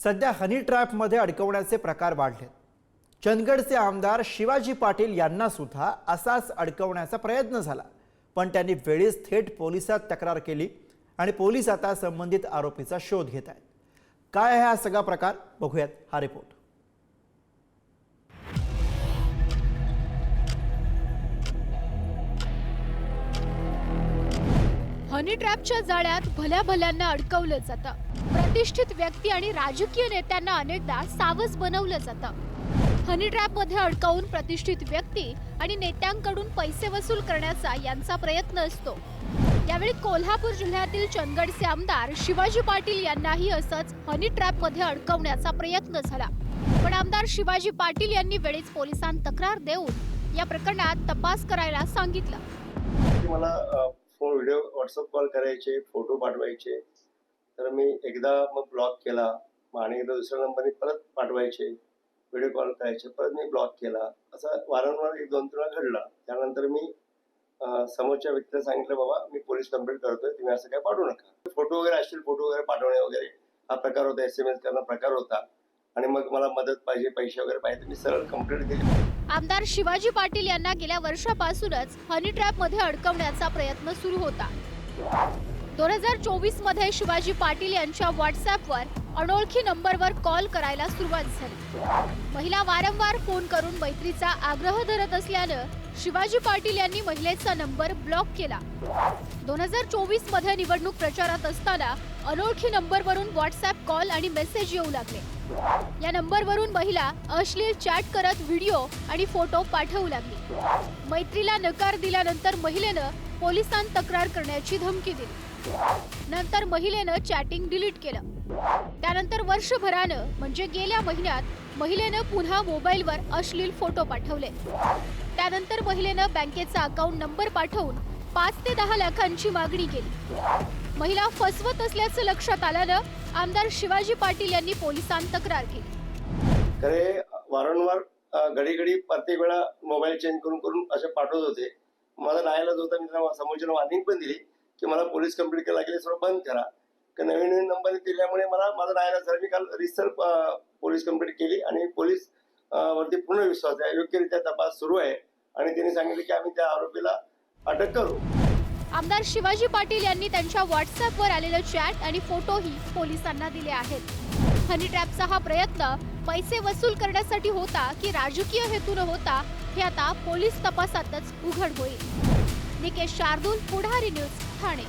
सध्या हनी ट्रॅपमध्ये अडकवण्याचे प्रकार वाढलेत। चंदगडचे आमदार शिवाजी पाटील यांना सुद्धा असाच अडकवण्याचा प्रयत्न झाला, पण त्यांनी वेळीच थेट पोलिसात तक्रार केली आणि पोलीस आता संबंधित आरोपीचा शोध घेत आहेत। काय आहे हा सगळा प्रकार, बघूयात हा रिपोर्ट। हनी ट्रॅपच्या जाळ्यात भल्या भल्यांना अडकवलं जातं। प्रतिष्ठित व्यक्ती आणि राजकीय नेत्यांना अनेकदा सावज बनवलं जातं। हनी ट्रॅपमध्ये अडकवून प्रतिष्ठित व्यक्ती आणि नेत्यांकडून पैसे वसूल करण्याचा यांचा प्रयत्न असतो। यावेळी कोल्हापूर जिल्ह्यातील चंदगडचे आमदार शिवाजी पाटील यांनाही असंच हनी ट्रॅपमध्ये अडकवण्याचा प्रयत्न झाला, पण आमदार शिवाजी पाटील यांनी वेळीच पोलिसांत तक्रार देऊन या प्रकरणात तपास करायला सांगितलं। मला व्हिडिओ व्हॉट्सअप कॉल करायचे, फोटो पाठवायचे, तर मी एकदा मग ब्लॉक केला आणि एकदा दुसऱ्या नंबरने परत पाठवायचे, व्हिडिओ कॉल करायचे, परत मी ब्लॉक केला। असं वारंवार 1-2 वेळा घडला। त्यानंतर मी समोरच्या व्यक्तीला सांगितलं, बाबा मी पोलीस कंप्लेंट करतोय, तुम्ही असं काय पाठवू नका। फोटो वगैरे असतील, फोटो वगैरे पाठवणे वगैरे हा प्रकार होता, SMS करणं प्रकार होता आणि मग मला मदत पाहिजे, पैसे वगैरे पाहिजे, मी सरळ कंप्लेंट केली। आमदार शिवाजी पाटील यांना गेल्या वर्षापासूनच हनी ट्रॅपमध्ये अडकवण्याचा प्रयत्न सुरू होता। 2024 मध्ये शिवाजी पाटील यांच्या व्हॉट्सअपवर अनोळखी नंबरवर कॉल करायला सुरुवात झाली। महिला वारंवार फोन करून मैत्रीचा आग्रह धरत असल्यानं शिवाजी पाटील यांनी महिलेचा नंबर ब्लॉक केला। 2024 मध्ये निवडणूक प्रचारात असताना अनोळखी नंबरवरून व्हॉट्सअप कॉल आणि मेसेज येऊ लागले। या नंबरवरून महिला अश्लील चॅट करत व्हिडिओ आणि फोटो पाठवू लागली। मैत्रीला नकार दिल्यानंतर महिलेनं पोलिसांत तक्रार करण्याची धमकी दिली। नंतर महिलेनं चॅटिंग डिलीट केलं। त्यानंतर वर्षभरानं म्हणजे गेल्या महिन्यात महिलेनं पुन्हा मोबाईलवर अश्लील फोटो पाठवले। त्यानंतर महिलेनं बँकेचा अकाउंट नंबर पाठवून 5 ते 10 लाखांची मागणी केली। महिला फसवत असल्याचं लक्षात आल्यानं आमदार शिवाजी पाटील यांनी पोलिसांत तक्रार केली। खरे वारंवार घडी प्रत्येक वेळा मोबाईल चेंज करून असे पाठवत होते। मला नाईलाज होता, मी त्यांना समोरच्याला वॉर्निंग पण दिली की मला पोलीस कंप्लेंट करायला लागली, सर्व बंद करा। नवीन नंबर दिल्यामुळे माझा नाईलाज झाला। मी काल रिसर पोलीस कंप्लेंट केली आणि पोलीस वरती पूर्ण विश्वास आहे, योग्यरित्या तपास सुरू आहे आणि त्यांनी सांगितलं की आम्ही त्या आरोपीला अटक करू। आमदार शिवाजी पाटील यांनी त्यांच्या व्हॉट्सअपवर आलेलं चॅट आणि फोटोही पोलिसांना दिले आहेत। हनी ट्रॅपचा हा प्रयत्न पैसे वसूल करण्यासाठी होता की राजकीय हेतूने होता, हे आता पोलीस तपासातच उघड होईल। निकेश शार्दूल, पुढारी न्यूज, ठाणे।